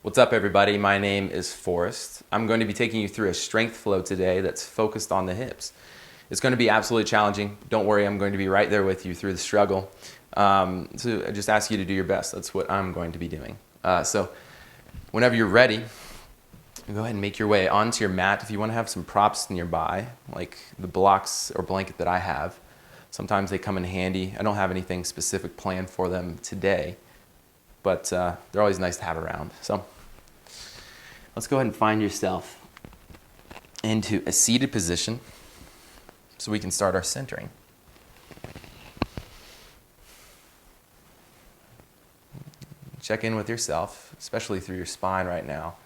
What's up, everybody? My name is Forrest. I'm going to be taking you through a strength flow today that's focused on the hips. It's going to be absolutely challenging. Don't worry, I'm going to be right there with you through the struggle. So I just ask you to do your best. That's what I'm going to be doing. So whenever you're ready, go ahead and make your way onto your mat. If you want to have some props nearby, like the blocks or blanket that I have, sometimes they come in handy. I don't have anything specific planned for them today, but they're always nice to have around. So let's go ahead and find yourself into a seated position so we can start our centering. Check in with yourself, especially through your spine right now.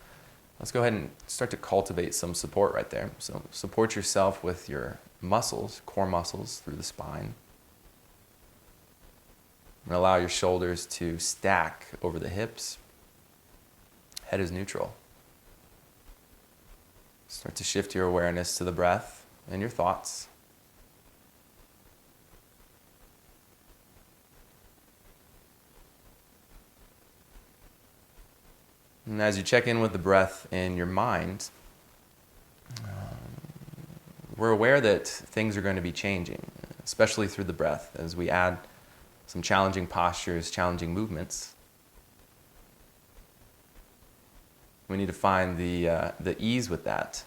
Let's go ahead and start to cultivate some support right there. So support yourself with your muscles, core muscles through the spine. And allow your shoulders to stack over the hips. Head is neutral. Start to shift your awareness to the breath and your thoughts. And as you check in with the breath in your mind, we're aware that things are going to be changing, especially through the breath, as we add some challenging postures, challenging movements. We need to find the ease with that,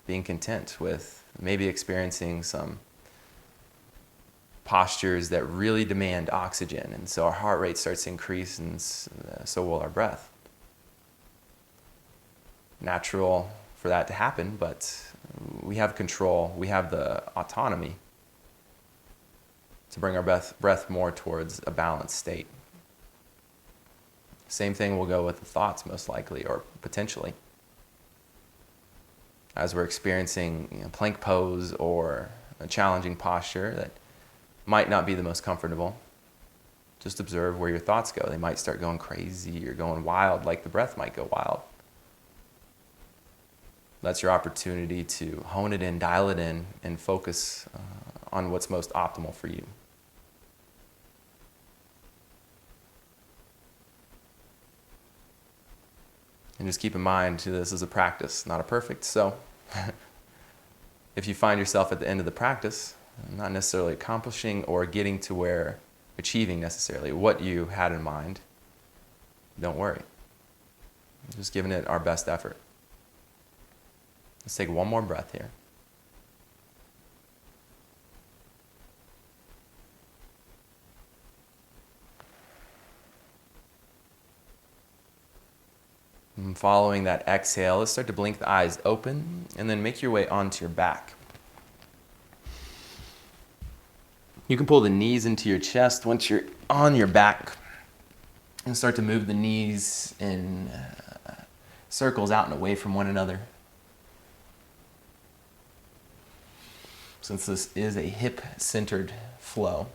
being content with maybe experiencing some postures that really demand oxygen, and so our heart rate starts to increase, and so will our breath. Natural for that to happen, but we have control, we have the autonomy to bring our breath more towards a balanced state. Same thing will go with the thoughts, most likely, or potentially. As we're experiencing plank pose or a challenging posture that might not be the most comfortable, just observe where your thoughts go. They might start going crazy or going wild, like the breath might go wild. That's your opportunity to hone it in, dial it in, and focus on what's most optimal for you. And just keep in mind, this is a practice, not a perfect. So if you find yourself at the end of the practice, not necessarily accomplishing or getting to where, achieving necessarily what you had in mind, don't worry. Just giving it our best effort. Let's take one more breath here. And following that exhale, let's start to blink the eyes open and then make your way onto your back. You can pull the knees into your chest once you're on your back and start to move the knees in circles out and away from one another. Since this is a hip-centered flow,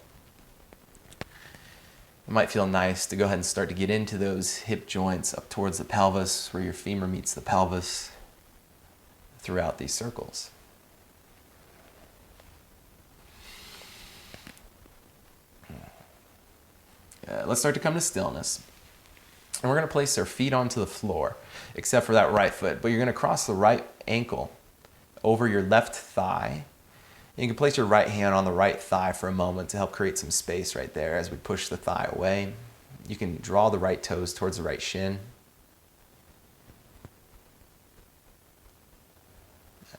it might feel nice to go ahead and start to get into those hip joints up towards the pelvis, where your femur meets the pelvis throughout these circles. Let's start to come to stillness. And we're going to place our feet onto the floor, except for that right foot. But you're going to cross the right ankle over your left thigh. You can place your right hand on the right thigh for a moment to help create some space right there as we push the thigh away. You can draw the right toes towards the right shin.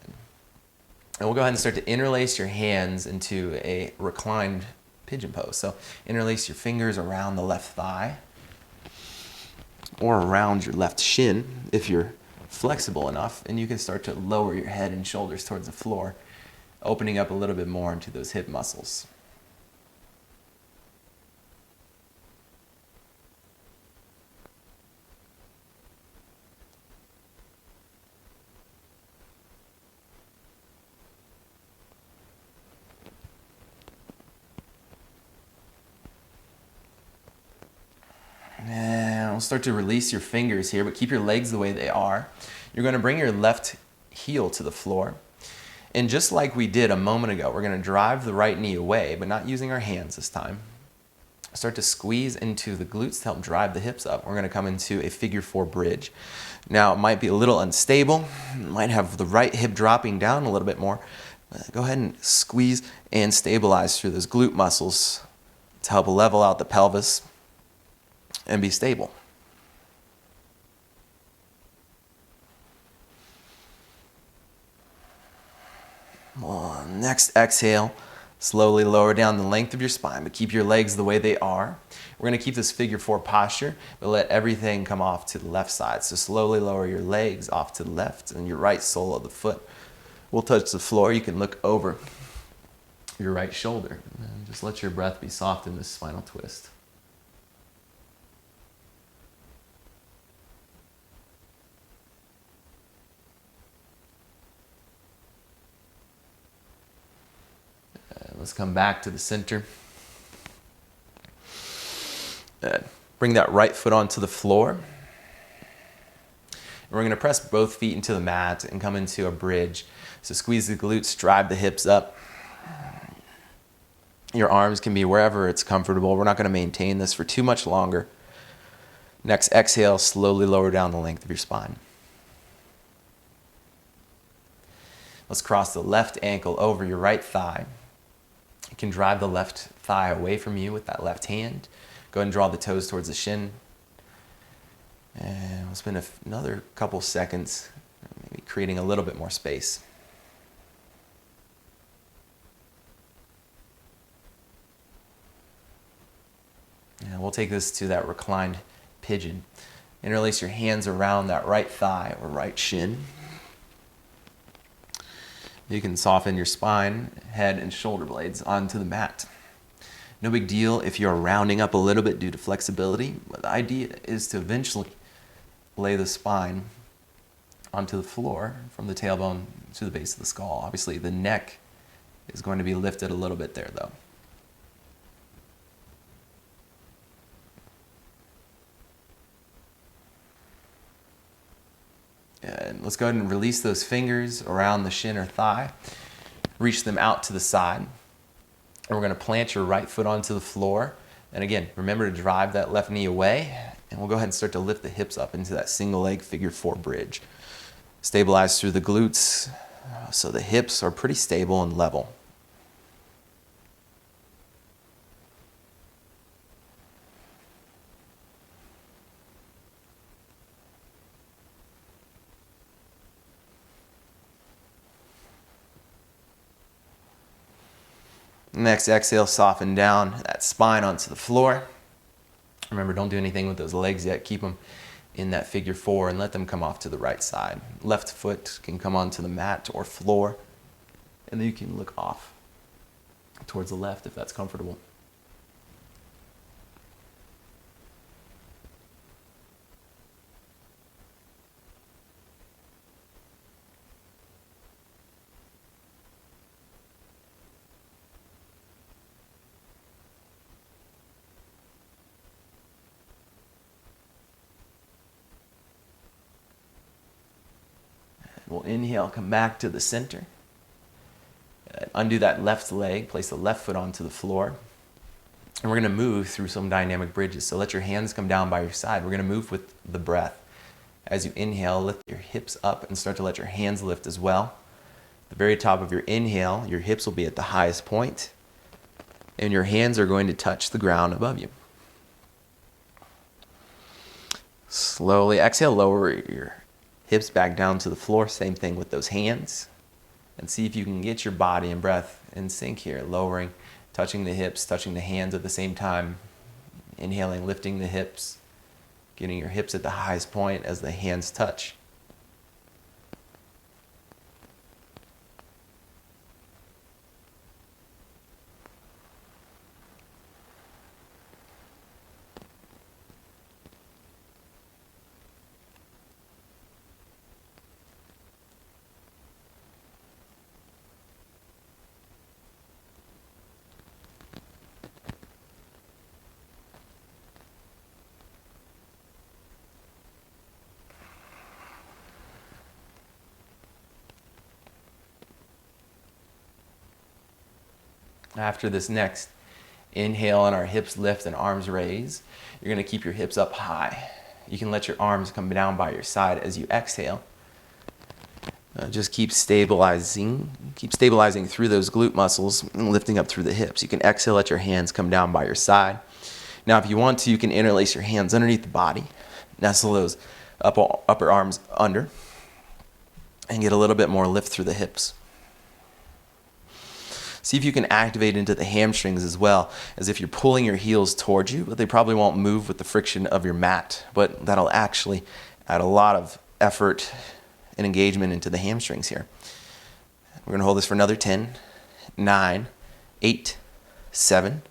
And we'll go ahead and start to interlace your hands into a reclined pigeon pose. So interlace your fingers around the left thigh or around your left shin if you're flexible enough, and you can start to lower your head and shoulders towards the floor, opening up a little bit more into those hip muscles. And we'll start to release your fingers here, but keep your legs the way they are. You're going to bring your left heel to the floor. And just like we did a moment ago, we're going to drive the right knee away, but not using our hands this time. Start to squeeze into the glutes to help drive the hips up. We're going to come into a figure 4 bridge. Now, it might be a little unstable. You might have the right hip dropping down a little bit more. Go ahead and squeeze and stabilize through those glute muscles to help level out the pelvis and be stable. Next exhale, slowly lower down the length of your spine, but keep your legs the way they are. We're going to keep this figure 4 posture, but let everything come off to the left side. So slowly lower your legs off to the left, and your right sole of the foot will touch the floor. You can look over your right shoulder. And just let your breath be soft in this spinal twist. Let's come back to the center. Bring that right foot onto the floor. And we're going to press both feet into the mat and come into a bridge. So squeeze the glutes, drive the hips up. Your arms can be wherever it's comfortable. We're not going to maintain this for too much longer. Next exhale, slowly lower down the length of your spine. Let's cross the left ankle over your right thigh. You can drive the left thigh away from you with that left hand. Go ahead and draw the toes towards the shin. And we'll spend another couple seconds maybe creating a little bit more space. And we'll take this to that reclined pigeon. Interlace your hands around that right thigh or right shin. You can soften your spine, head, and shoulder blades onto the mat. No big deal if you're rounding up a little bit due to flexibility, but the idea is to eventually lay the spine onto the floor from the tailbone to the base of the skull. Obviously, the neck is going to be lifted a little bit there, though. And let's go ahead and release those fingers around the shin or thigh. Reach them out to the side. And we're going to plant your right foot onto the floor. And again, remember to drive that left knee away. And we'll go ahead and start to lift the hips up into that single leg figure 4 bridge. Stabilize through the glutes so the hips are pretty stable and level. Next exhale, soften down that spine onto the floor. Remember, don't do anything with those legs yet. Keep them in that figure 4 and let them come off to the right side. Left foot can come onto the mat or floor, and then you can look off towards the left if that's comfortable. We'll inhale, come back to the center. Undo that left leg, place the left foot onto the floor. And we're going to move through some dynamic bridges. So let your hands come down by your side. We're going to move with the breath. As you inhale, lift your hips up and start to let your hands lift as well. At the very top of your inhale, your hips will be at the highest point, and your hands are going to touch the ground above you. Slowly exhale, lower your hips back down to the floor. Same thing with those hands. And see if you can get your body and breath in sync here. Lowering, touching the hips, touching the hands at the same time. Inhaling, lifting the hips. Getting your hips at the highest point as the hands touch. After this next Inhale and our hips lift and arms raise. You're gonna keep your hips up high. You can let your arms come down by your side as you exhale. Just keep stabilizing through those glute muscles and lifting up through the hips. You can exhale, let your hands come down by your side. Now, if you want to, you can interlace your hands underneath the body, nestle those upper arms under, and get a little bit more lift through the hips. See if you can activate into the hamstrings as well, as if you're pulling your heels towards you, but they probably won't move with the friction of your mat, but that'll actually add a lot of effort and engagement into the hamstrings here. We're gonna hold this for another 10, 9, 8, 7,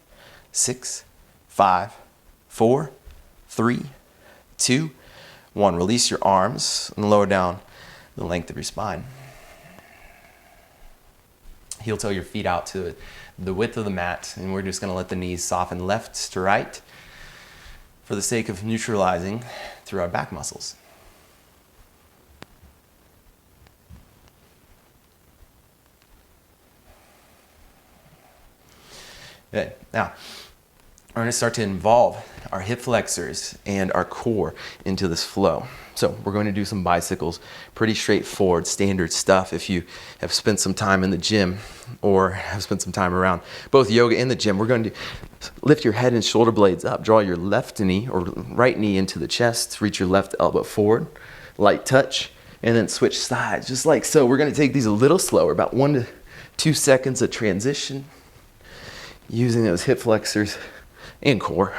6, 5, 4, 3, 2, 1. Release your arms and lower down the length of your spine. Heel toe your feet out to the width of the mat, and we're just gonna let the knees soften left to right for the sake of neutralizing through our back muscles. Good. Now, we're going to start to involve our hip flexors and our core into this flow. So we're going to do some bicycles, pretty straightforward, standard stuff. If you have spent some time in the gym or have spent some time around both yoga and the gym, we're going to lift your head and shoulder blades up. Draw your left knee or right knee into the chest. Reach your left elbow forward, light touch, and then switch sides, just like so. We're going to take these a little slower, about 1 to 2 seconds of transition, using those hip flexors and core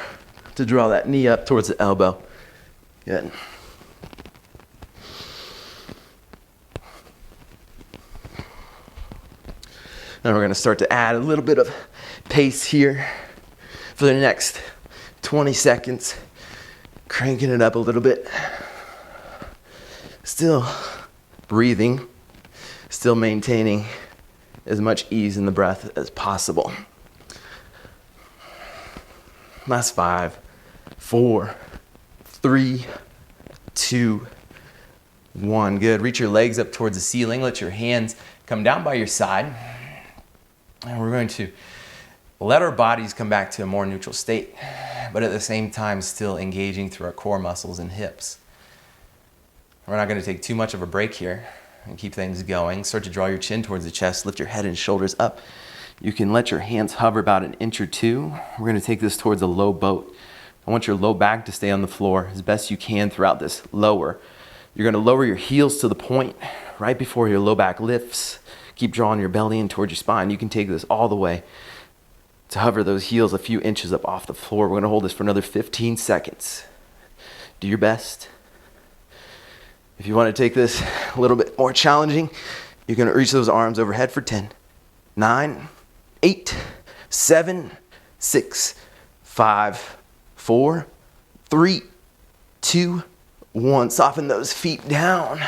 to draw that knee up towards the elbow. Good. Now we're going to start to add a little bit of pace here for the next 20 seconds, cranking it up a little bit. Still breathing, still maintaining as much ease in the breath as possible. Last 5, 4, 3, 2, 1. Good. Reach your legs up towards the ceiling. Let your hands come down by your side. And we're going to let our bodies come back to a more neutral state, but at the same time still engaging through our core muscles and hips. We're not going to take too much of a break here and keep things going. Start to draw your chin towards the chest. Lift your head and shoulders up. You can let your hands hover about 1 inch or 2. We're going to take this towards a low boat. I want your low back to stay on the floor as best you can throughout this lower. You're going to lower your heels to the point right before your low back lifts. Keep drawing your belly in towards your spine. You can take this all the way to hover those heels a few inches up off the floor. We're going to hold this for another 15 seconds. Do your best. If you want to take this a little bit more challenging, you're going to reach those arms overhead for 10, 9, 8, 7, 6, 5, 4, 3, 2, 1. Soften those feet down.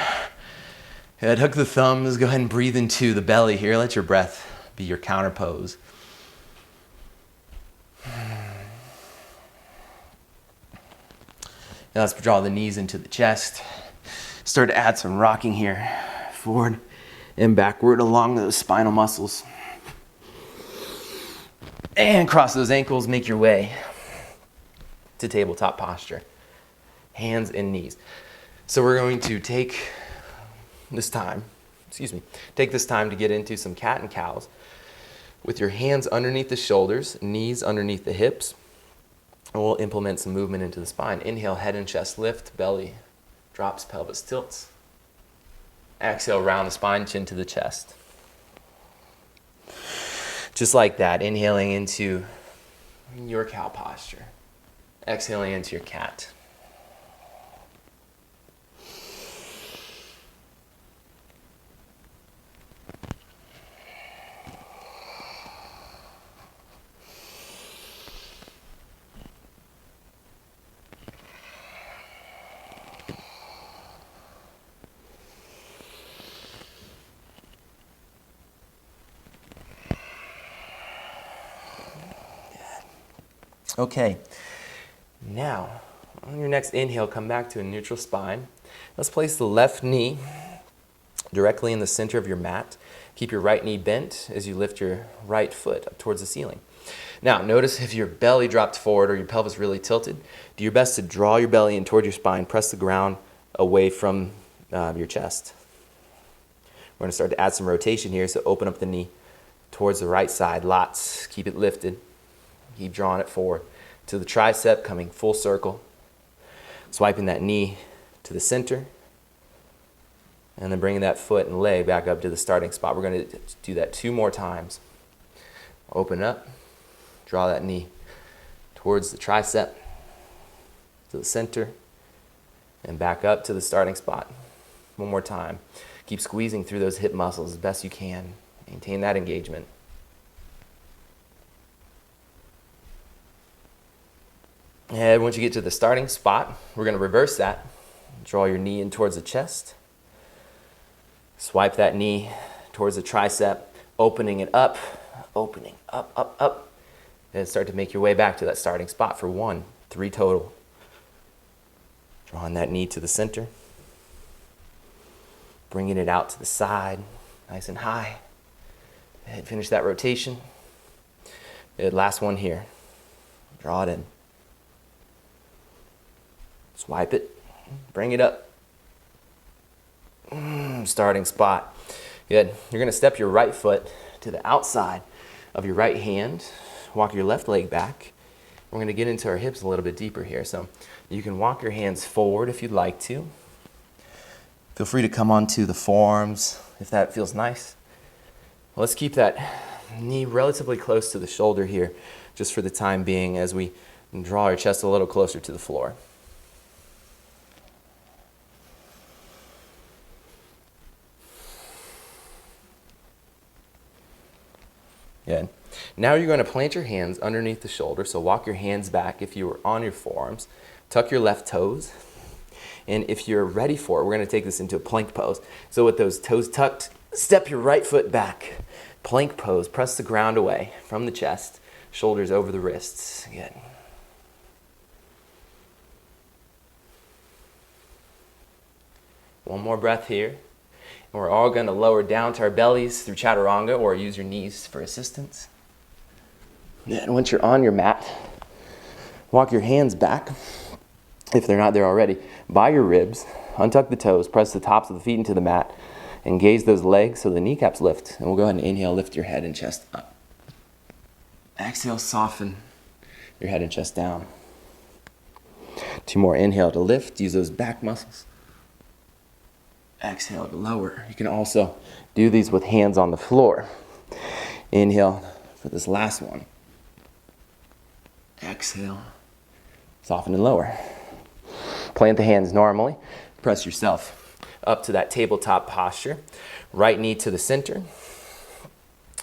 Good. Hook the thumbs. Go ahead and breathe into the belly here. Let your breath be your counter pose. Now let's draw the knees into the chest. Start to add some rocking here. Forward and backward along those spinal muscles. And cross those ankles, make your way to tabletop posture. Hands and knees. So we're going to take this time to get into some cat and cows with your hands underneath the shoulders, knees underneath the hips, and we'll implement some movement into the spine. Inhale, head and chest lift, belly drops, pelvis tilts. Exhale, round the spine, chin to the chest. Just like that, inhaling into your cow posture. Exhaling into your cat. Okay, now on your next inhale, come back to a neutral spine. Let's place the left knee directly in the center of your mat. Keep your right knee bent as you lift your right foot up towards the ceiling. Now, notice if your belly dropped forward or your pelvis really tilted, do your best to draw your belly in toward your spine, press the ground away from your chest. We're going to start to add some rotation here, so open up the knee towards the right side, lots. Keep it lifted. Keep drawing it forward to the tricep, coming full circle. Swiping that knee to the center, and then bringing that foot and leg back up to the starting spot. We're going to do that 2 more times. Open up, draw that knee towards the tricep, to the center, and back up to the starting spot. 1 more time. Keep squeezing through those hip muscles as best you can. Maintain that engagement. And once you get to the starting spot, we're going to reverse that. Draw your knee in towards the chest. Swipe that knee towards the tricep, opening it up, opening up, up, up. And start to make your way back to that starting spot for 1, 3 total. Drawing that knee to the center. Bringing it out to the side, nice and high. And finish that rotation. And last one here. Draw it in. Swipe it, bring it up. Starting spot. Good. You're going to step your right foot to the outside of your right hand. Walk your left leg back. We're going to get into our hips a little bit deeper here. So you can walk your hands forward if you'd like to. Feel free to come onto the forearms if that feels nice. Well, let's keep that knee relatively close to the shoulder here, just for the time being, as we draw our chest a little closer to the floor. Good. Now you're going to plant your hands underneath the shoulder. So walk your hands back if you were on your forearms. Tuck your left toes. And if you're ready for it, we're going to take this into a plank pose. So with those toes tucked, step your right foot back. Plank pose. Press the ground away from the chest. Shoulders over the wrists. Good. One more breath here. And we're all going to lower down to our bellies through chaturanga, or use your knees for assistance. And once you're on your mat, walk your hands back, if they're not there already, by your ribs. Untuck the toes, press the tops of the feet into the mat, and gaze those legs so the kneecaps lift. And we'll go ahead and inhale, lift your head and chest up. Exhale, soften your head and chest down. 2 more. Inhale to lift, use those back muscles. Exhale to lower. You can also do these with hands on the floor. Inhale for this last one. Exhale. Soften and lower. Plant the hands normally. Press yourself up to that tabletop posture. Right knee to the center.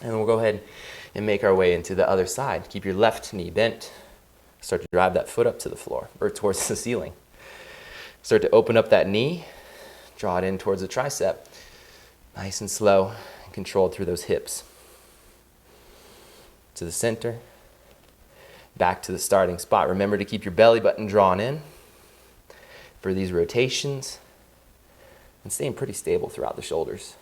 And we'll go ahead and make our way into the other side. Keep your left knee bent. Start to drive that foot up to the floor, or towards the ceiling. Start to open up that knee. Draw it in towards the tricep. Nice and slow, and controlled through those hips. To the center. Back to the starting spot. Remember to keep your belly button drawn in for these rotations, and staying pretty stable throughout the shoulders.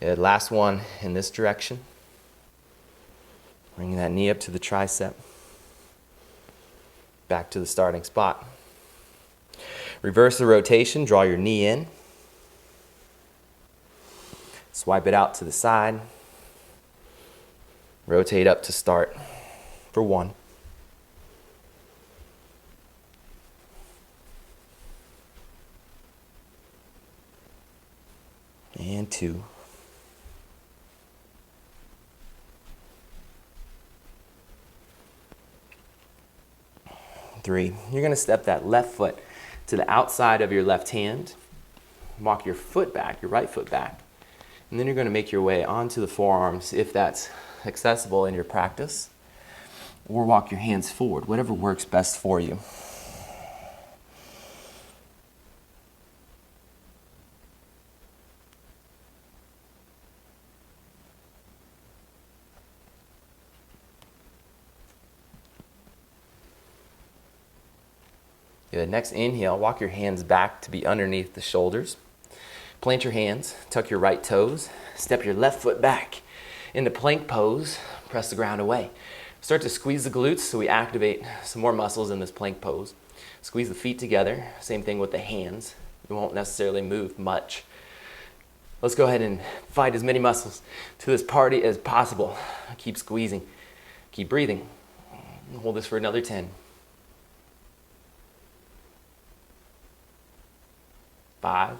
Good. Last one in this direction. Bringing that knee up to the tricep. Back to the starting spot. Reverse the rotation, draw your knee in. Swipe it out to the side. Rotate up to start for 1. And 2. 3. You're going to step that left foot to the outside of your left hand. Walk your foot back, your right foot back. And then you're going to make your way onto the forearms if that's accessible in your practice. Or walk your hands forward, whatever works best for you. Good. Next inhale, walk your hands back to be underneath the shoulders. Plant your hands, tuck your right toes, step your left foot back into plank pose, press the ground away. Start to squeeze the glutes so we activate some more muscles in this plank pose. Squeeze the feet together, same thing with the hands. You won't necessarily move much. Let's go ahead and fight as many muscles to this party as possible. Keep squeezing, keep breathing. Hold this for another 10. 5,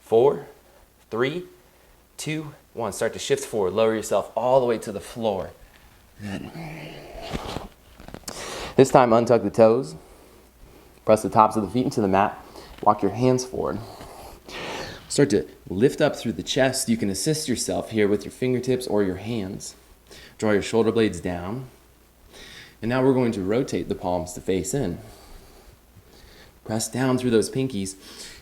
4, 3, 2, 1. Start to shift forward. Lower yourself all the way to the floor. Good. This time, untuck the toes. Press the tops of the feet into the mat. Walk your hands forward. Start to lift up through the chest. You can assist yourself here with your fingertips or your hands. Draw your shoulder blades down. And now we're going to rotate the palms to face in. Press down through those pinkies.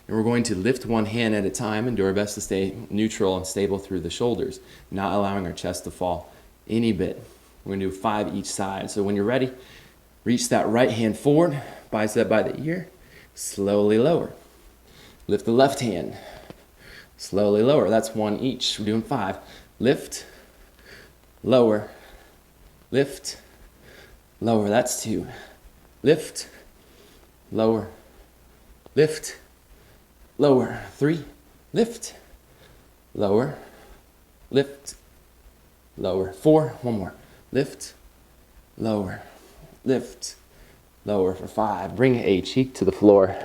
And we're going to lift one hand at a time and do our best to stay neutral and stable through the shoulders, not allowing our chest to fall any bit. We're going to do 5 each side. So when you're ready, reach that right hand forward, bicep by the ear, slowly lower. Lift the left hand, slowly lower. That's 1 each. We're doing 5. Lift, lower, lift, lower. That's 2. Lift, lower, lift, lower. 3. Lift, lower, lift, lower. 4. One more. Lift, lower, lift, lower for 5. Bring a cheek to the floor.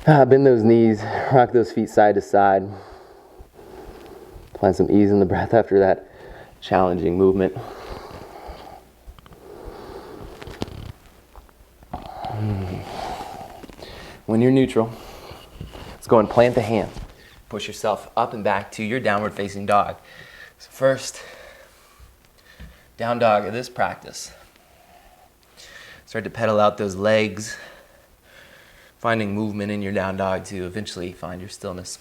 Bend those knees, rock those feet side to side. Find some ease in the breath after that challenging movement. When you're neutral, let's go and plant the hand. Push yourself up and back to your downward facing dog. So first, down dog of this practice. Start to pedal out those legs, finding movement in your down dog to eventually find your stillness.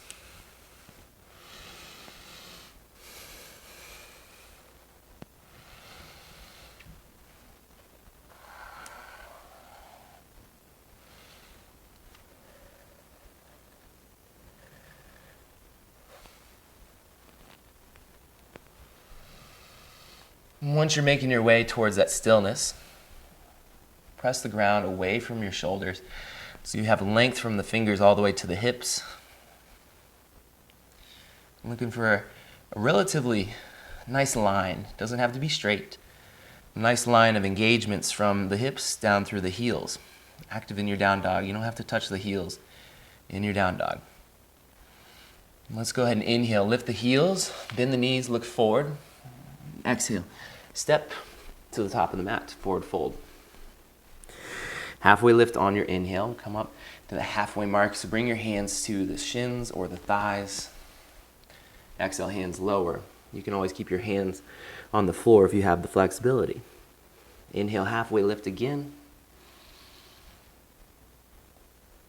Once you're making your way towards that stillness, press the ground away from your shoulders so you have length from the fingers all the way to the hips. I'm looking for a relatively nice line. It doesn't have to be straight. A nice line of engagements from the hips down through the heels. Active in your down dog. You don't have to touch the heels in your down dog. Let's go ahead and inhale. Lift the heels, bend the knees, look forward. Exhale. Step to the top of the mat, forward fold. Halfway lift on your inhale. Come up to the halfway mark. So bring your hands to the shins or the thighs. Exhale, hands lower. You can always keep your hands on the floor if you have the flexibility. Inhale, halfway lift again.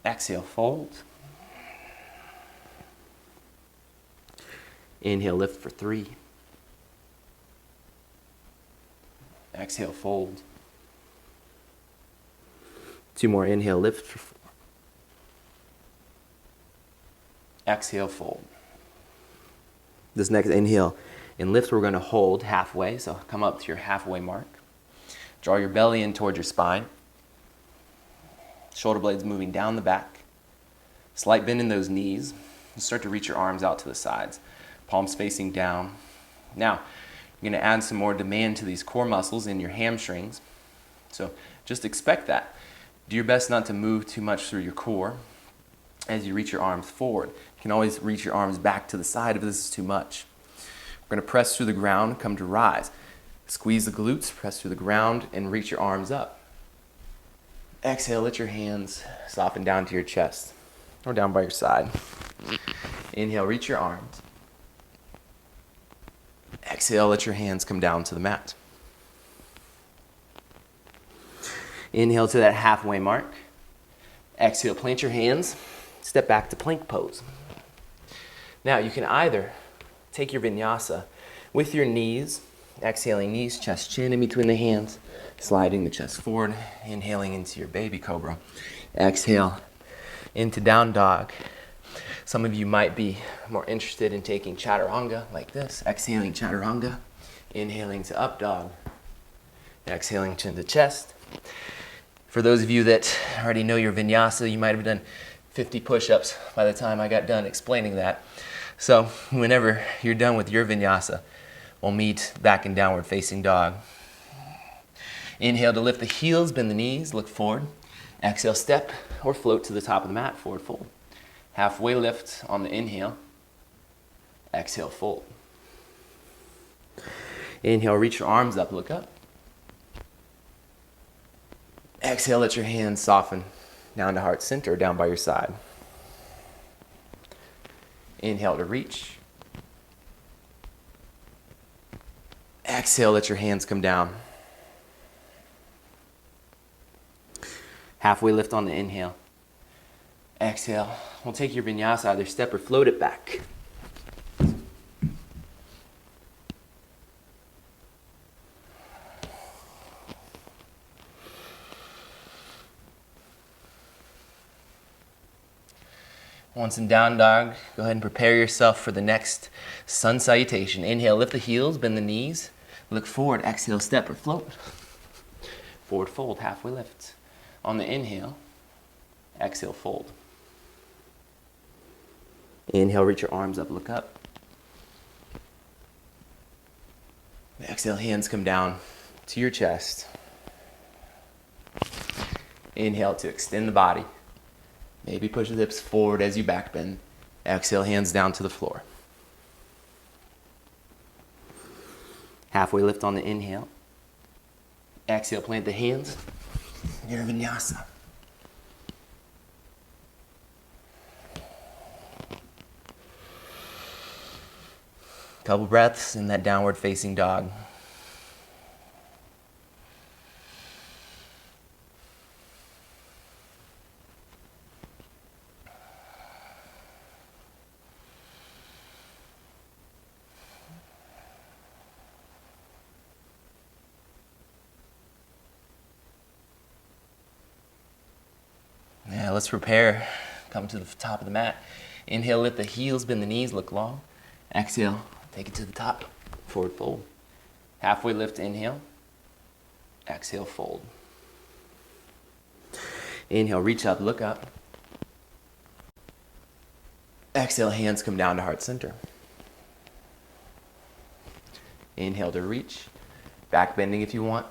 Exhale, fold. Inhale, lift for 3. Exhale, fold. 2 more. Inhale, lift for 4. Exhale, fold. This next inhale and lift, we're going to hold halfway. So come up to your halfway mark. Draw your belly in towards your spine. Shoulder blades moving down the back. Slight bend in those knees. You start to reach your arms out to the sides. Palms facing down. Now, you're going to add some more demand to these core muscles in your hamstrings. So just expect that. Do your best not to move too much through your core as you reach your arms forward. You can always reach your arms back to the side if this is too much. We're going to press through the ground, come to rise. Squeeze the glutes, press through the ground, and reach your arms up. Exhale, let your hands soften down to your chest or down by your side. Inhale, reach your arms. Exhale, let your hands come down to the mat. Inhale to that halfway mark. Exhale, plant your hands. Step back to plank pose. Now you can either take your vinyasa with your knees, exhaling knees, chest, chin in between the hands, sliding the chest forward, inhaling into your baby cobra. Exhale into down dog. Some of you might be more interested in taking chaturanga like this. Exhaling chaturanga, inhaling to up dog, exhaling to the chest. For those of you that already know your vinyasa, you might have done 50 push-ups by the time I got done explaining that. So whenever you're done with your vinyasa, we'll meet back in downward facing dog. Inhale to lift the heels, bend the knees, look forward. Exhale, step or float to the top of the mat, forward fold. Halfway lift on the inhale. Exhale, fold. Inhale, reach your arms up, look up. Exhale, let your hands soften down to heart center, down by your side. Inhale to reach. Exhale, let your hands come down. Halfway lift on the inhale. Exhale. We'll take your vinyasa, either step or float it back. Once in down dog, go ahead and prepare yourself for the next sun salutation. Inhale, lift the heels, bend the knees, look forward. Exhale, step or float. Forward fold, halfway lift. On the inhale, exhale, fold. Inhale, reach your arms up, look up. Exhale, hands come down to your chest. Inhale to extend the body. Maybe push the hips forward as you back bend. Exhale, hands down to the floor. Halfway lift on the inhale. Exhale, plant the hands. Your vinyasa. Couple breaths in that downward facing dog. Yeah, let's prepare. Come to the top of the mat. Inhale, lift the heels, bend the knees, look long. Exhale, take it to the top, forward fold. Halfway lift, inhale. Exhale, fold. Inhale, reach up, look up. Exhale, hands come down to heart center. Inhale to reach. Back bending if you want.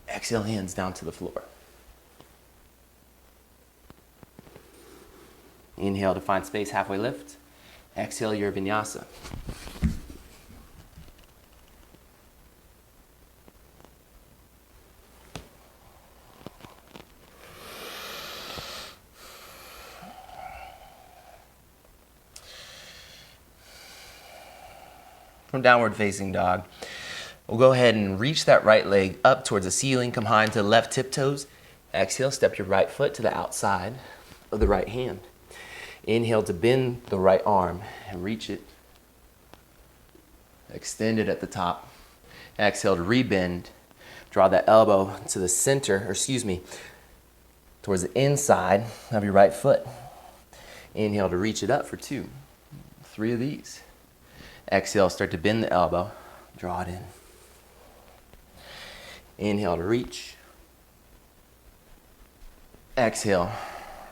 Exhale, hands down to the floor. Inhale to find space, halfway lift. Exhale, your vinyasa. From downward facing dog, we'll go ahead and reach that right leg up towards the ceiling. Come high into the left tiptoes. Exhale, step your right foot to the outside of the right hand. Inhale to bend the right arm and reach it. Extend it at the top. Exhale to rebend. Draw that elbow to the center, towards the inside of your right foot. Inhale to reach it up for 2, 3 of these. Exhale, start to bend the elbow. Draw it in. Inhale to reach. Exhale,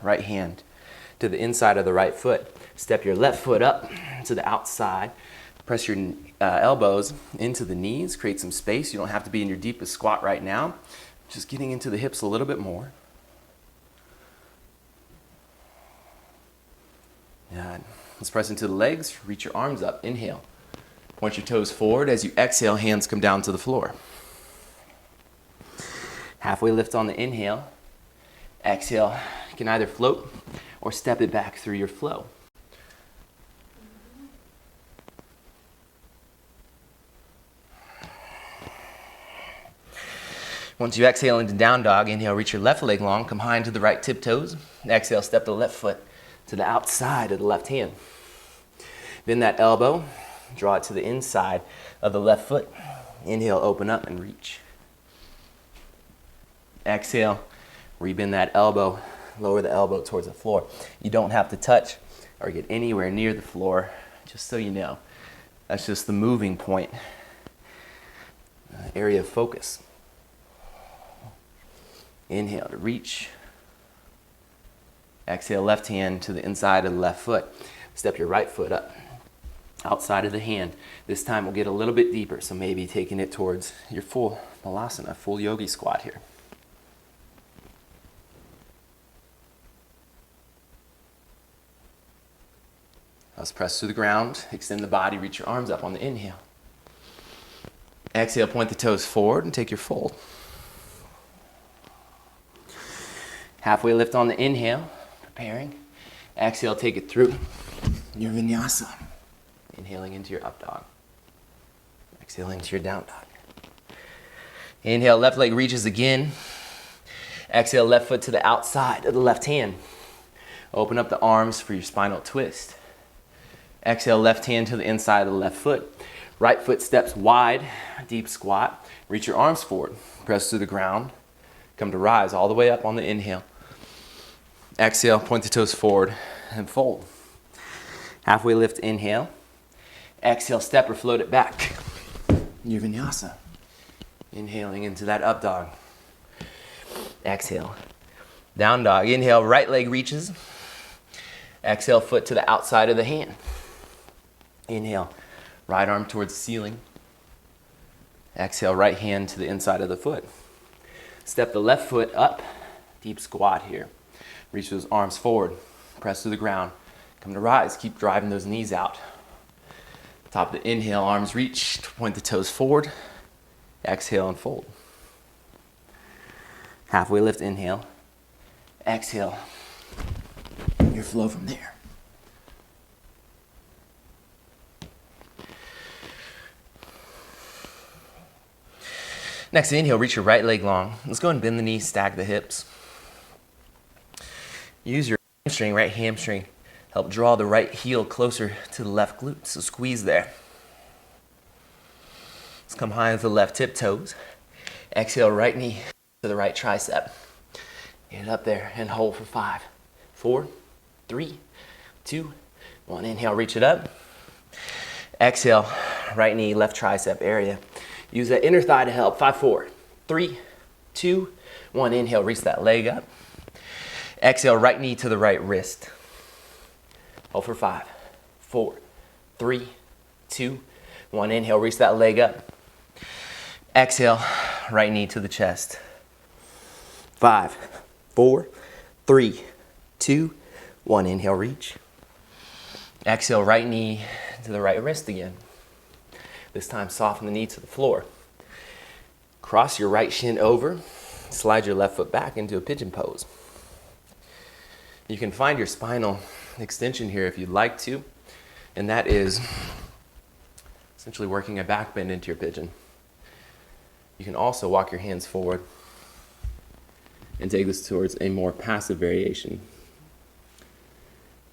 right hand to the inside of the right foot. Step your left foot up to the outside. Press your elbows into the knees. Create some space. You don't have to be in your deepest squat right now. Just getting into the hips a little bit more. Good. Let's press into the legs. Reach your arms up. Inhale. Point your toes forward. As you exhale, hands come down to the floor. Halfway lift on the inhale. Exhale. You can either float or step it back through your flow. Once you exhale into down dog, inhale, reach your left leg long, come high into the right tiptoes. Exhale, step the left foot to the outside of the left hand. Bend that elbow, draw it to the inside of the left foot. Inhale, open up and reach. Exhale, rebend that elbow lower the elbow towards the floor. You don't have to touch or get anywhere near the floor, just so you know. That's just the moving point, area of focus. Inhale to reach. Exhale, left hand to the inside of the left foot. Step your right foot up, outside of the hand. This time we'll get a little bit deeper, so maybe taking it towards your full Malasana, full yogi squat here. Let's press to the ground, extend the body, reach your arms up on the inhale. Exhale, point the toes forward and take your fold. Halfway lift on the inhale, preparing. Exhale, take it through your vinyasa. Inhaling into your up dog. Exhaling to your down dog. Inhale, left leg reaches again. Exhale, left foot to the outside of the left hand. Open up the arms for your spinal twist. Exhale, left hand to the inside of the left foot. Right foot steps wide, deep squat. Reach your arms forward. Press to the ground. Come to rise all the way up on the inhale. Exhale, point the toes forward and fold. Halfway lift, inhale. Exhale, step or float it back. Your vinyasa. Inhaling into that up dog. Exhale. Down dog. Inhale, right leg reaches. Exhale, foot to the outside of the hand. Inhale, right arm towards the ceiling. Exhale, right hand to the inside of the foot. Step the left foot up, deep squat here. Reach those arms forward, press to the ground. Come to rise, keep driving those knees out. Top of the inhale, arms reach, point the toes forward. Exhale and fold. Halfway lift, inhale. Exhale, your flow from there. Next inhale, reach your right leg long. Let's go and bend the knees, stack the hips. Use your right hamstring. Help draw the right heel closer to the left glute, so squeeze there. Let's come high with the left tip toes. Exhale, right knee to the right tricep. Get it up there and hold for 5, 4, 3, 2, 1. Inhale, reach it up. Exhale, right knee, left tricep area. Use that inner thigh to help. 5, 4, 3, 2, 1. Inhale, reach that leg up. Exhale, right knee to the right wrist. Hold for 5, 4, 3, 2, 1. Inhale, reach that leg up. Exhale, right knee to the chest. 5, 4, 3, 2, 1. Inhale, reach. Exhale, right knee to the right wrist again. This time, soften the knee to the floor. Cross your right shin over. Slide your left foot back into a pigeon pose. You can find your spinal extension here if you'd like to, and that is essentially working a back bend into your pigeon. You can also walk your hands forward and take this towards a more passive variation.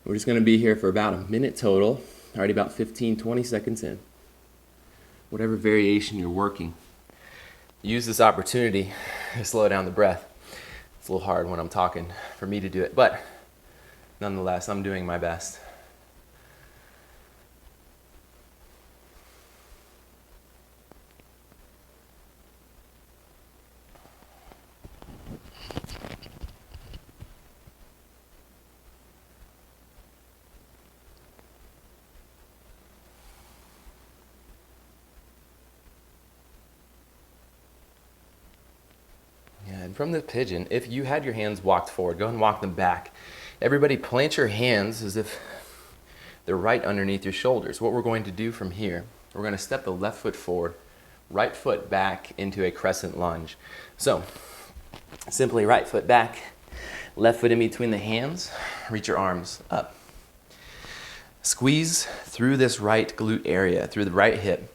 We're just going to be here for about a minute total, already about 15, 20 seconds in. Whatever variation you're working, use this opportunity to slow down the breath. It's a little hard when I'm talking for me to do it, but nonetheless, I'm doing my best. And from the pigeon, if you had your hands walked forward, go ahead and walk them back. Everybody plant your hands as if they're right underneath your shoulders. What we're going to do from here, we're going to step the left foot forward, right foot back into a crescent lunge. So, simply right foot back, left foot in between the hands, reach your arms up. Squeeze through this right glute area, through the right hip.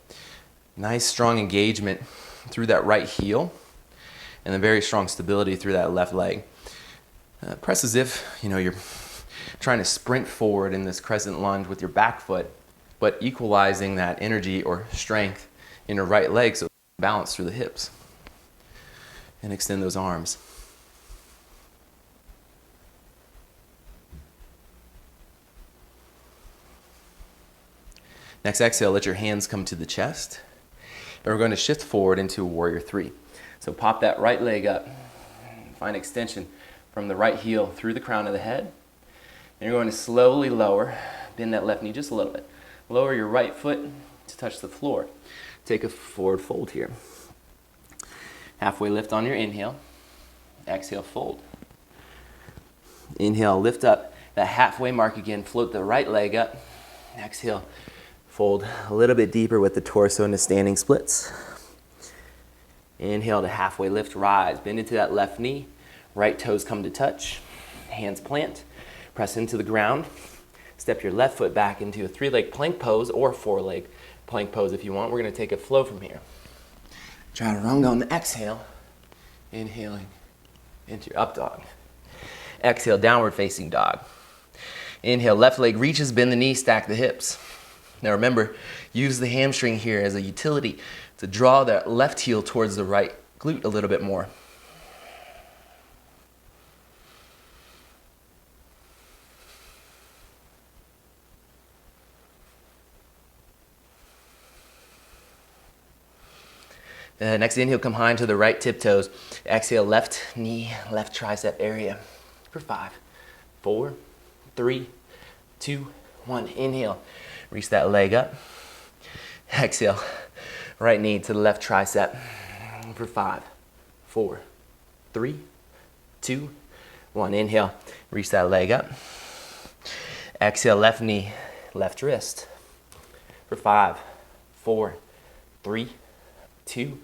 Nice strong engagement through that right heel, and then very strong stability through that left leg. Press as if you're trying to sprint forward in this crescent lunge with your back foot, but equalizing that energy or strength in your right leg so balance through the hips. And extend those arms. Next exhale, let your hands come to the chest. And we're going to shift forward into warrior three. So pop that right leg up. Find extension from the right heel through the crown of the head. And you're going to slowly lower, bend that left knee just a little bit. Lower your right foot to touch the floor. Take a forward fold here. Halfway lift on your inhale. Exhale, fold. Inhale, lift up. That halfway mark again, float the right leg up. Exhale, fold a little bit deeper with the torso into standing splits. Inhale to halfway lift, rise. Bend into that left knee. Right toes come to touch. Hands plant. Press into the ground. Step your left foot back into a three-leg plank pose or four-leg plank pose if you want. We're going to take a flow from here. Chaturanga on the exhale. Inhaling into your up dog. Exhale, downward facing dog. Inhale, left leg reaches, bend the knee, stack the hips. Now remember, use the hamstring here as a utility to draw that left heel towards the right glute a little bit more. Next inhale, come high into the right tiptoes. Exhale, left knee, left tricep area for 5, 4, 3, 2, 1. Inhale, reach that leg up. Exhale, right knee to the left tricep for 5, 4, 3, 2, 1. Inhale, reach that leg up. Exhale, left knee, left wrist for 5, 4, 3, 2,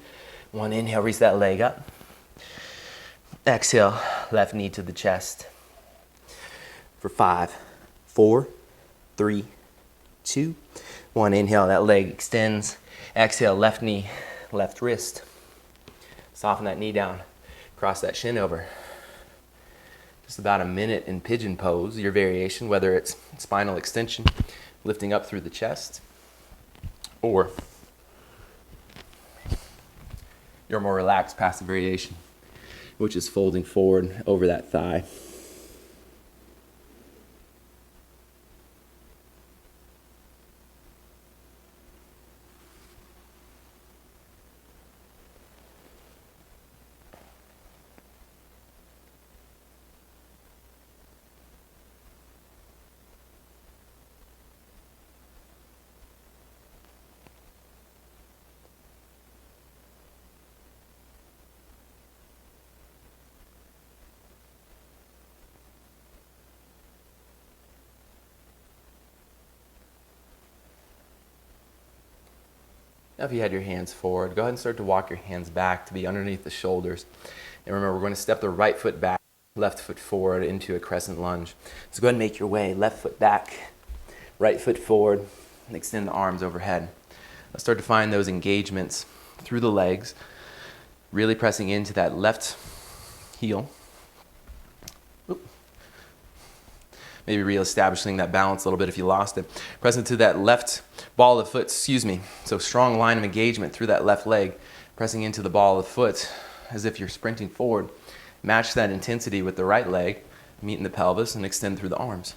1. Inhale, reach that leg up. Exhale, left knee to the chest for 5, 4, 3, 2, 1. Inhale, that leg extends. Exhale, left knee, left wrist. Soften that knee down. Cross that shin over. Just about a minute in pigeon pose, your variation, whether it's spinal extension, lifting up through the chest, or your more relaxed passive variation, which is folding forward over that thigh. Now if you had your hands forward, go ahead and start to walk your hands back to be underneath the shoulders. And remember, we're going to step the right foot back, left foot forward into a crescent lunge. So go ahead and make your way, left foot back, right foot forward, and extend the arms overhead. Let's start to find those engagements through the legs, really pressing into that left heel. Maybe reestablishing that balance a little bit if you lost it. Press into that left ball of the foot, So strong line of engagement through that left leg, pressing into the ball of the foot as if you're sprinting forward. Match that intensity with the right leg, meet in the pelvis and extend through the arms.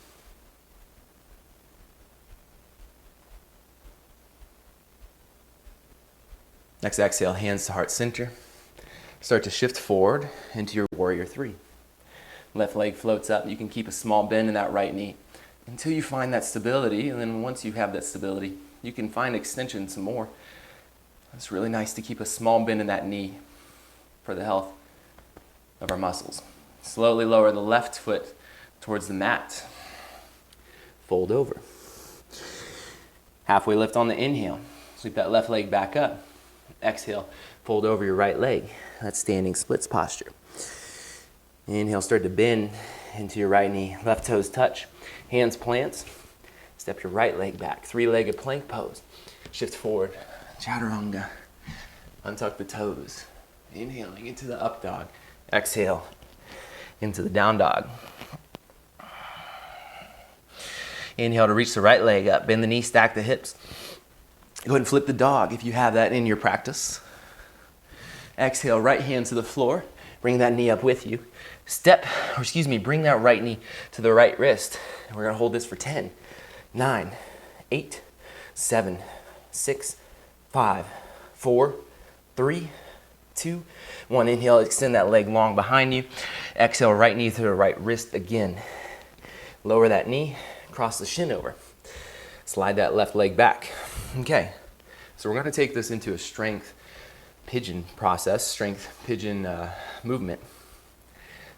Next exhale, hands to heart center. Start to shift forward into your warrior three. Left leg floats up. You can keep a small bend in that right knee until you find that stability. And then once you have that stability, you can find extension some more. It's really nice to keep a small bend in that knee for the health of our muscles. Slowly lower the left foot towards the mat. Fold over. Halfway lift on the inhale. Sweep that left leg back up. Exhale, fold over your right leg. That's standing splits posture. Inhale, start to bend into your right knee. Left toes touch. Hands plants. Step your right leg back. Three-legged plank pose. Shift forward. Chaturanga. Untuck the toes. Inhaling into the up dog. Exhale into the down dog. Inhale to reach the right leg up. Bend the knee, stack the hips. Go ahead and flip the dog if you have that in your practice. Exhale, right hand to the floor. Bring that knee up with you. Bring that right knee to the right wrist. We're gonna hold this for 10, 9, 8, 7, 6, 5, 4, 3, 2, 1. Inhale, extend that leg long behind you. Exhale, right knee to the right wrist again. Lower that knee, cross the shin over. Slide that left leg back. Okay, so we're going to take this into a strength pigeon process, strength pigeon movement.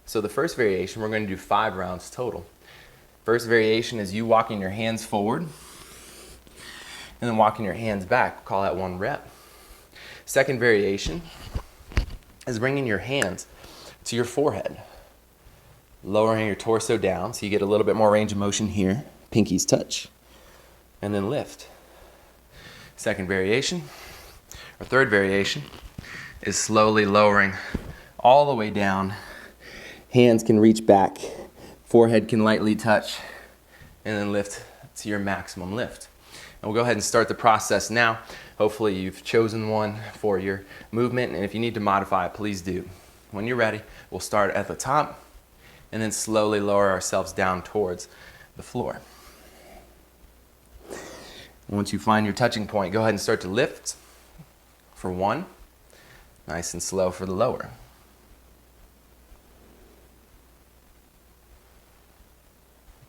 So the first variation, we're going to do 5 rounds total. First variation is you walking your hands forward and then walking your hands back. We'll call that 1 rep. Second variation is bringing your hands to your forehead, lowering your torso down so you get a little bit more range of motion here. Pinkies touch, and then lift. Second variation, or third variation, is slowly lowering all the way down. Hands can reach back, forehead can lightly touch, and then lift to your maximum lift. And we'll go ahead and start the process now. Hopefully you've chosen one for your movement, and if you need to modify it, please do. When you're ready, we'll start at the top and then slowly lower ourselves down towards the floor. Once you find your touching point, go ahead and start to lift for 1. Nice and slow for the lower.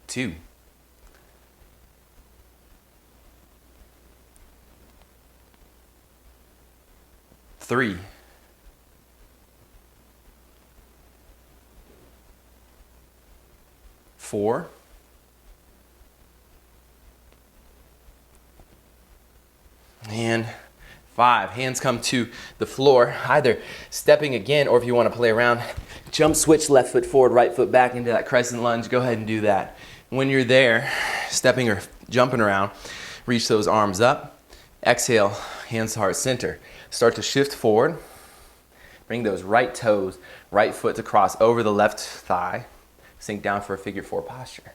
2. 3. 4. 5. Hands come to the floor, either stepping again, or if you want to play around, jump switch, left foot forward, right foot back into that crescent lunge. Go ahead and do that. When you're there, stepping or jumping around, reach those arms up. Exhale, hands to heart center. Start to shift forward. Bring those right toes, right foot to cross over the left thigh. Sink down for a figure 4 posture.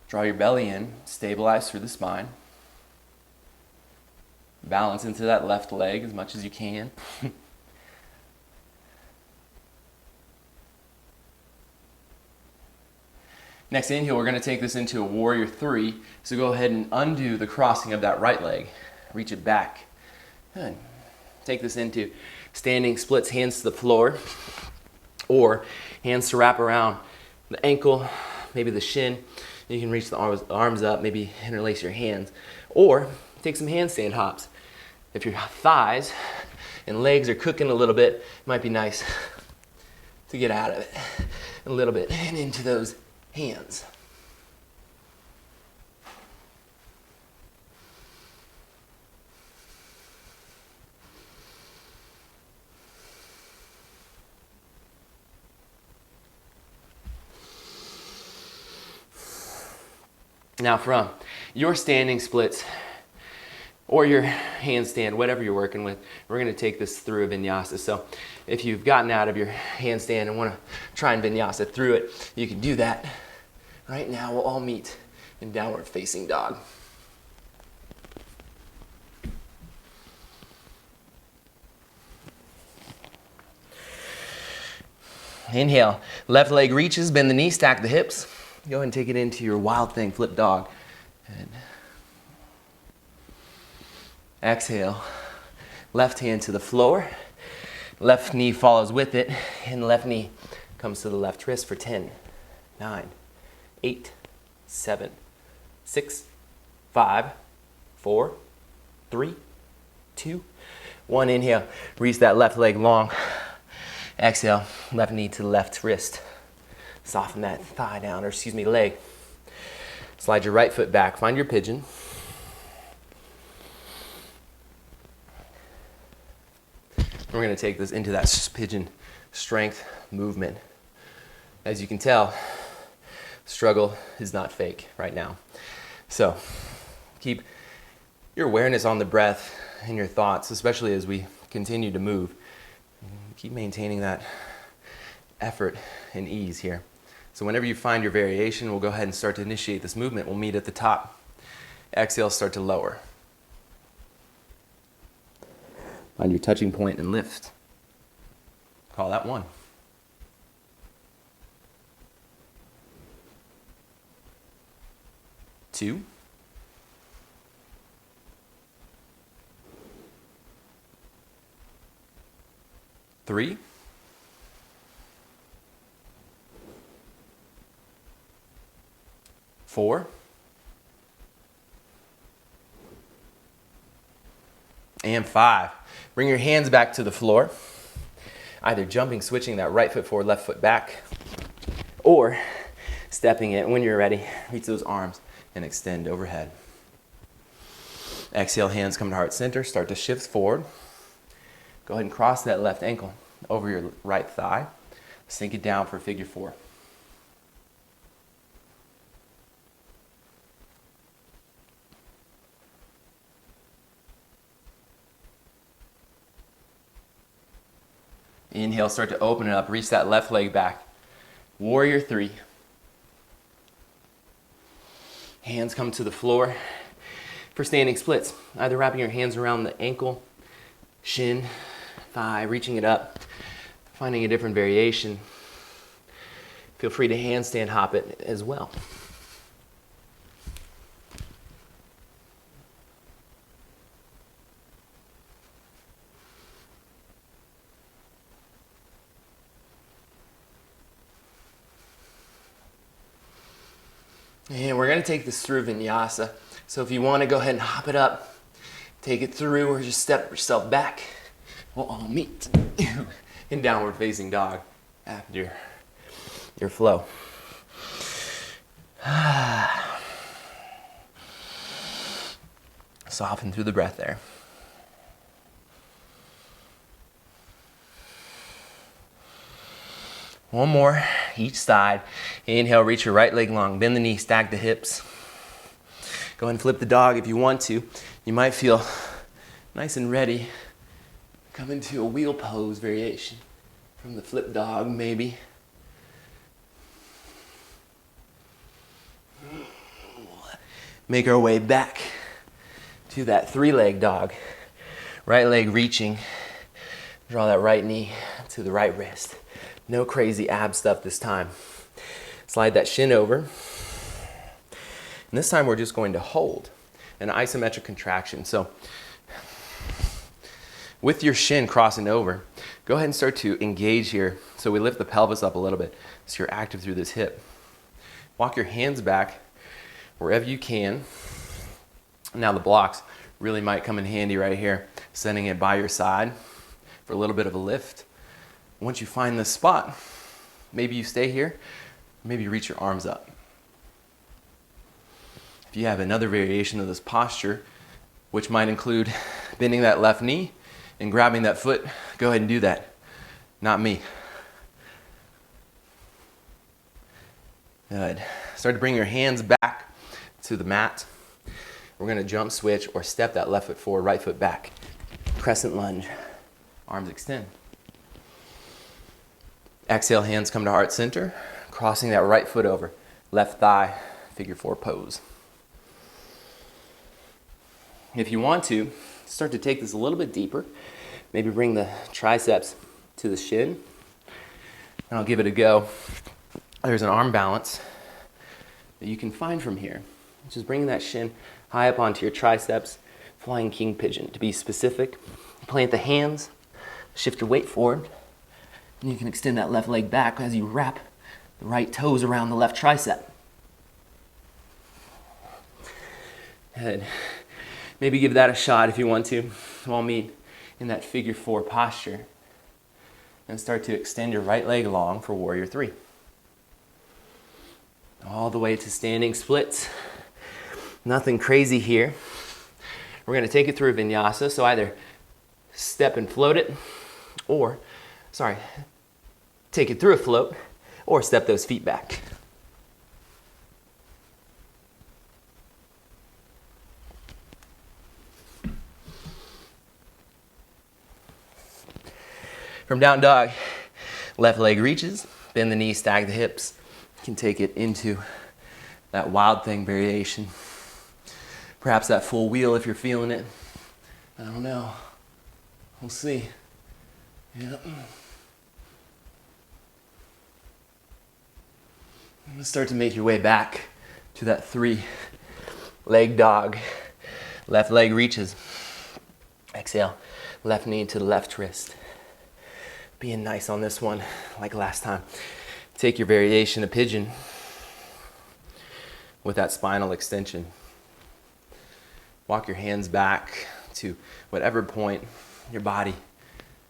Draw your belly in, stabilize through the spine. Balance into that left leg as much as you can. Next inhale, we're going to take this into a warrior 3. So go ahead and undo the crossing of that right leg. Reach it back. Good. Take this into standing splits, hands to the floor, or hands to wrap around the ankle, maybe the shin. You can reach the arms up, maybe interlace your hands, or take some handstand hops. If your thighs and legs are cooking a little bit, it might be nice to get out of it a little bit and into those hands. Now from your standing splits or your handstand, whatever you're working with, we're going to take this through a vinyasa. So if you've gotten out of your handstand and want to try and vinyasa through it, you can do that. Right now we'll all meet in downward facing dog. Inhale, left leg reaches, bend the knee, stack the hips. Go ahead and take it into your wild thing, flip dog. Good. Exhale, left hand to the floor. Left knee follows with it, and left knee comes to the left wrist for 10, 9, 8, 7, 6, 5, 4, 3, 2, 1. Inhale, reach that left leg long. Exhale, left knee to the left wrist. Soften that thigh down, or leg. Slide your right foot back, find your pigeon. We're going to take this into that pigeon strength movement. As you can tell, struggle is not fake right now. So keep your awareness on the breath and your thoughts, especially as we continue to move. Keep maintaining that effort and ease here. So whenever you find your variation, we'll go ahead and start to initiate this movement. We'll meet at the top. Exhale, start to lower. Find your touching point and lift. Call that 1. 2, 3, 4, and 5. Bring your hands back to the floor, either jumping, switching that right foot forward, left foot back, or stepping it. When you're ready, reach those arms and extend overhead. Exhale, hands come to heart center, start to shift forward. Go ahead and cross that left ankle over your right thigh. Sink it down for figure 4. Inhale, start to open it up, reach that left leg back. Warrior 3. Hands come to the floor for standing splits. Either wrapping your hands around the ankle, shin, thigh, reaching it up, finding a different variation. Feel free to handstand hop it as well. And we're going to take this through vinyasa. So if you want to go ahead and hop it up, take it through, or just step yourself back. We'll all meet in downward facing dog after your flow. Soften through the breath there. One more, each side. Inhale, reach your right leg long, bend the knee, stack the hips. Go ahead and flip the dog if you want to. You might feel nice and ready. Come into a wheel pose variation from the flip dog, maybe. Make our way back to that 3-leg dog. Right leg reaching. Draw that right knee to the right wrist. No crazy ab stuff this time. Slide that shin over. And this time we're just going to hold an isometric contraction. So with your shin crossing over, go ahead and start to engage here. So we lift the pelvis up a little bit so you're active through this hip. Walk your hands back wherever you can. Now the blocks really might come in handy right here, sending it by your side for a little bit of a lift. Once you find this spot, maybe you stay here, maybe you reach your arms up. If you have another variation of this posture, which might include bending that left knee and grabbing that foot, go ahead and do that. Not me. Good. Start to bring your hands back to the mat. We're going to jump switch or step that left foot forward, right foot back. Crescent lunge. Arms extend. Exhale, hands come to heart center, crossing that right foot over, left thigh, figure 4 pose. If you want to, start to take this a little bit deeper. Maybe bring the triceps to the shin, and I'll give it a go. There's an arm balance that you can find from here. Just bringing that shin high up onto your triceps, flying king pigeon. To be specific, plant the hands, shift your weight forward, and you can extend that left leg back as you wrap the right toes around the left tricep. Good. Maybe give that a shot if you want to. We'll meet in that figure 4 posture. And start to extend your right leg long for warrior 3. All the way to standing splits. Nothing crazy here. We're going to take it through a vinyasa, so either step and float it, or, take it through a float, or step those feet back. From down dog, left leg reaches, bend the knees, stack the hips. You can take it into that wild thing variation. Perhaps that full wheel if you're feeling it. I don't know. We'll see. Yep. Start to make your way back to that 3 Leg dog. Left leg reaches. Exhale. Left knee to the left wrist. Being nice on this one, like last time. Take your variation of pigeon with that spinal extension. Walk your hands back to whatever point your body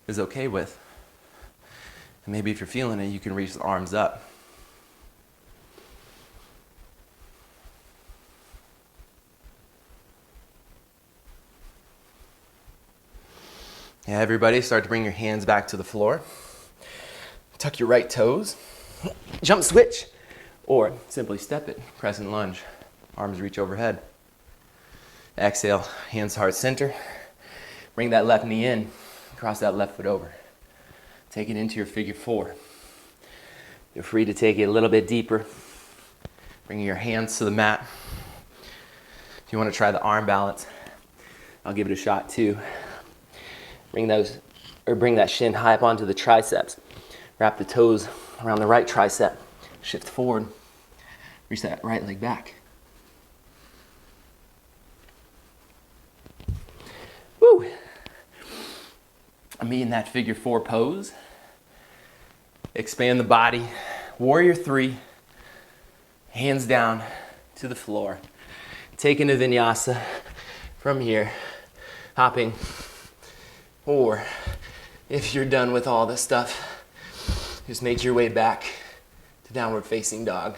is okay with. And maybe if you're feeling it, you can reach the arms up. Yeah, everybody, start to bring your hands back to the floor. Tuck your right toes. Jump switch. Or simply step it. Crescent lunge. Arms reach overhead. Exhale, hands heart center. Bring that left knee in. Cross that left foot over. Take it into your figure four. You're free to take it a little bit deeper. Bring your hands to the mat. If you want to try the arm balance, I'll give it a shot too. Bring that shin high up onto the triceps. Wrap the toes around the right tricep. Shift forward. Reach that right leg back. Woo! I'm in that figure four pose. Expand the body. Warrior three. Hands down to the floor. Taking a vinyasa from here. Hopping. Or if you're done with all this stuff, just make your way back to downward facing dog.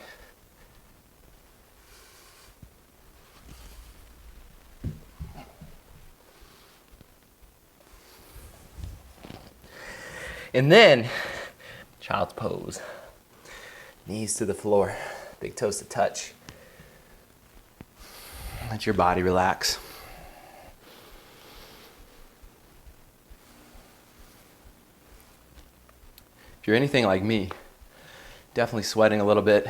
And then, child's pose. Knees to the floor, big toes to touch. Let your body relax. If you're anything like me, definitely sweating a little bit.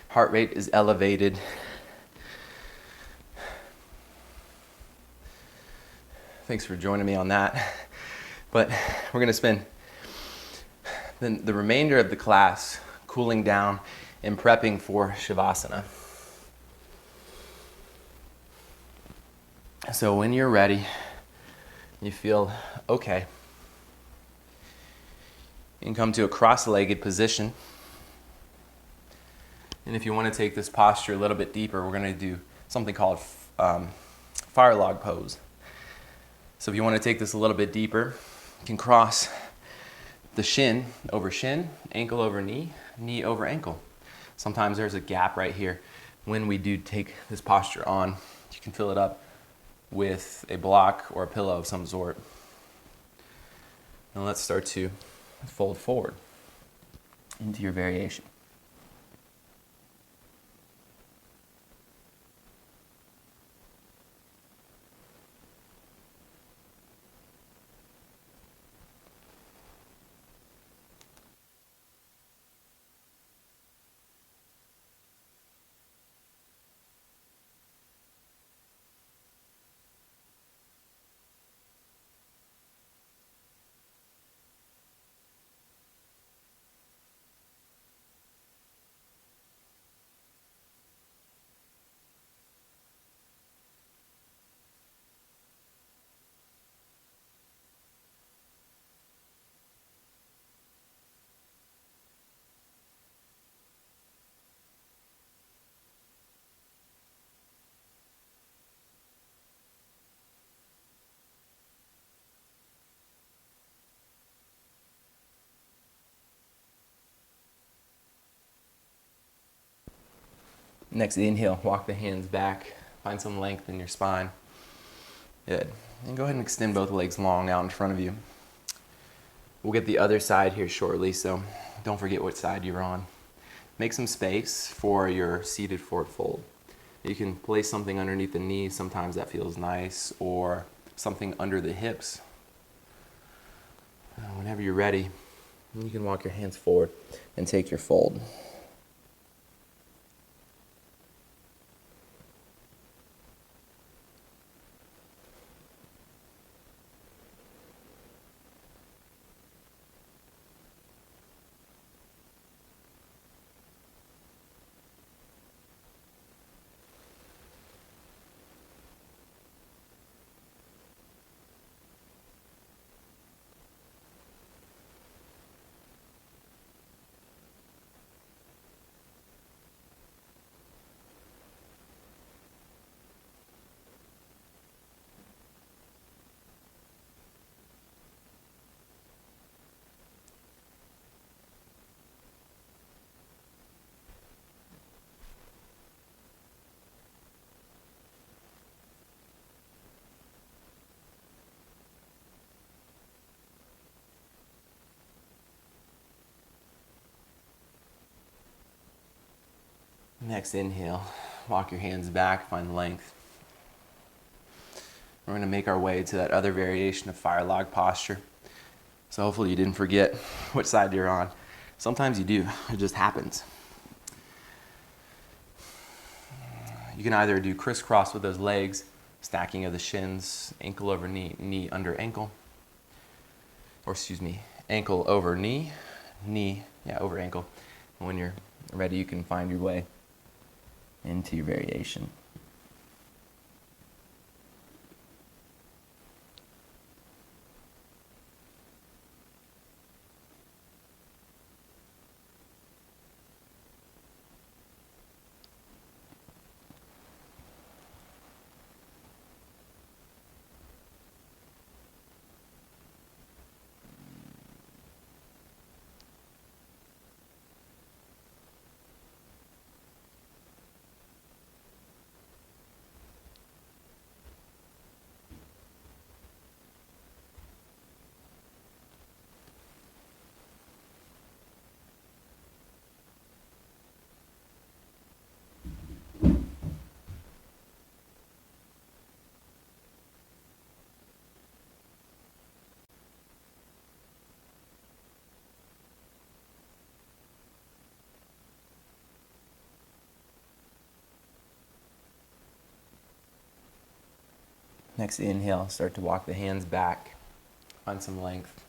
Heart rate is elevated. Thanks for joining me on that. But we're going to spend the remainder of the class cooling down and prepping for Shavasana. So when you're ready, you feel okay, you can come to a cross-legged position. And if you want to take this posture a little bit deeper, we're going to do something called fire log pose. So if you want to take this a little bit deeper, you can cross the shin over shin, ankle over knee, knee over ankle. Sometimes there's a gap right here. When we do take this posture on, you can fill it up with a block or a pillow of some sort. And let's start to fold forward into your variation. Next inhale, walk the hands back, find some length in your spine. Good. And go ahead and extend both legs long out in front of you. We'll get the other side here shortly, so don't forget what side you're on. Make some space for your seated forward fold. You can place something underneath the knees, sometimes that feels nice, or something under the hips. Whenever you're ready, you can walk your hands forward and take your fold. Next inhale, walk your hands back, find length. We're going to make our way to that other variation of fire log posture. So hopefully you didn't forget which side you're on. Sometimes you do, it just happens. You can either do crisscross with those legs, stacking of the shins, ankle over knee, knee under ankle. Ankle over knee, over ankle. And when you're ready, you can find your way into your variation. Next inhale, start to walk the hands back, find some length.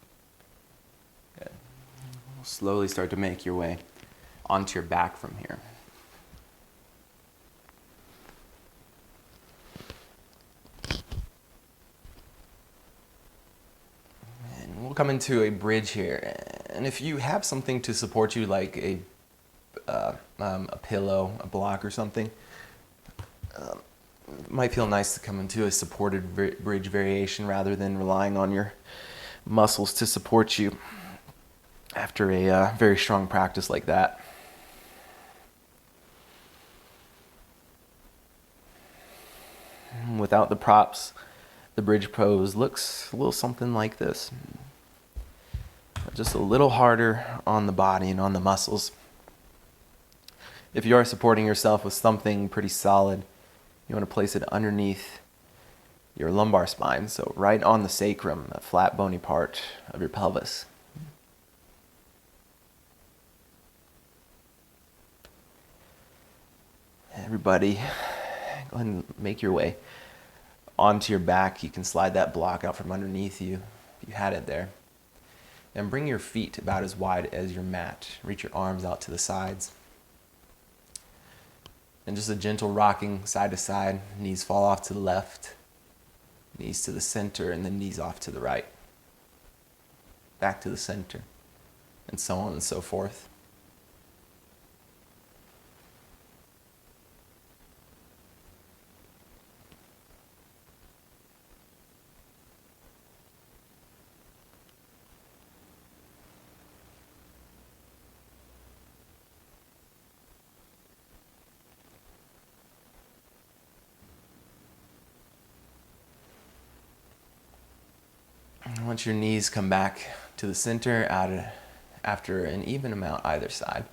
Good. Slowly start to make your way onto your back from here. And we'll come into a bridge here. And if you have something to support you, like a pillow, a block or something, it might feel nice to come into a supported bridge variation rather than relying on your muscles to support you after a very strong practice like that. Without the props, the bridge pose looks a little something like this. Just a little harder on the body and on the muscles. If you are supporting yourself with something pretty solid, you want to place it underneath your lumbar spine, so right on the sacrum, the flat bony part of your pelvis. Everybody, go ahead and make your way onto your back. You can slide that block out from underneath you if you had it there. And bring your feet about as wide as your mat. Reach your arms out to the sides. And just a gentle rocking side to side. Knees fall off to the left, knees to the center, and then knees off to the right. Back to the center, and so on and so forth. Once your knees come back to the center after an even amount either side,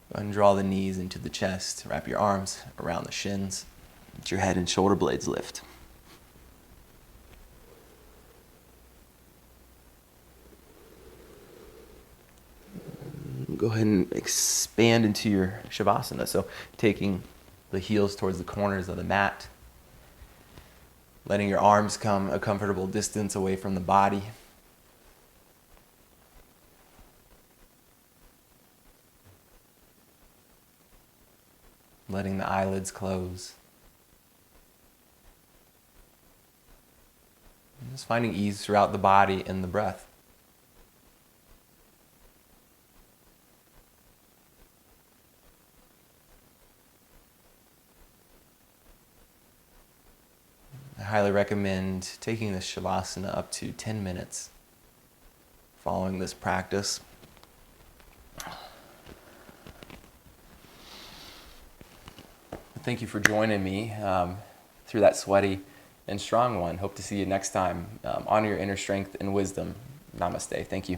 go ahead and draw the knees into the chest. Wrap your arms around the shins. Let your head and shoulder blades lift. Go ahead and expand into your Shavasana. So taking the heels towards the corners of the mat. Letting your arms come a comfortable distance away from the body. Letting the eyelids close. And just finding ease throughout the body and the breath. I highly recommend taking this Shavasana up to 10 minutes following this practice. Thank you for joining me through that sweaty and strong one. Hope to see you next time. Honor your inner strength and wisdom. Namaste. Thank you.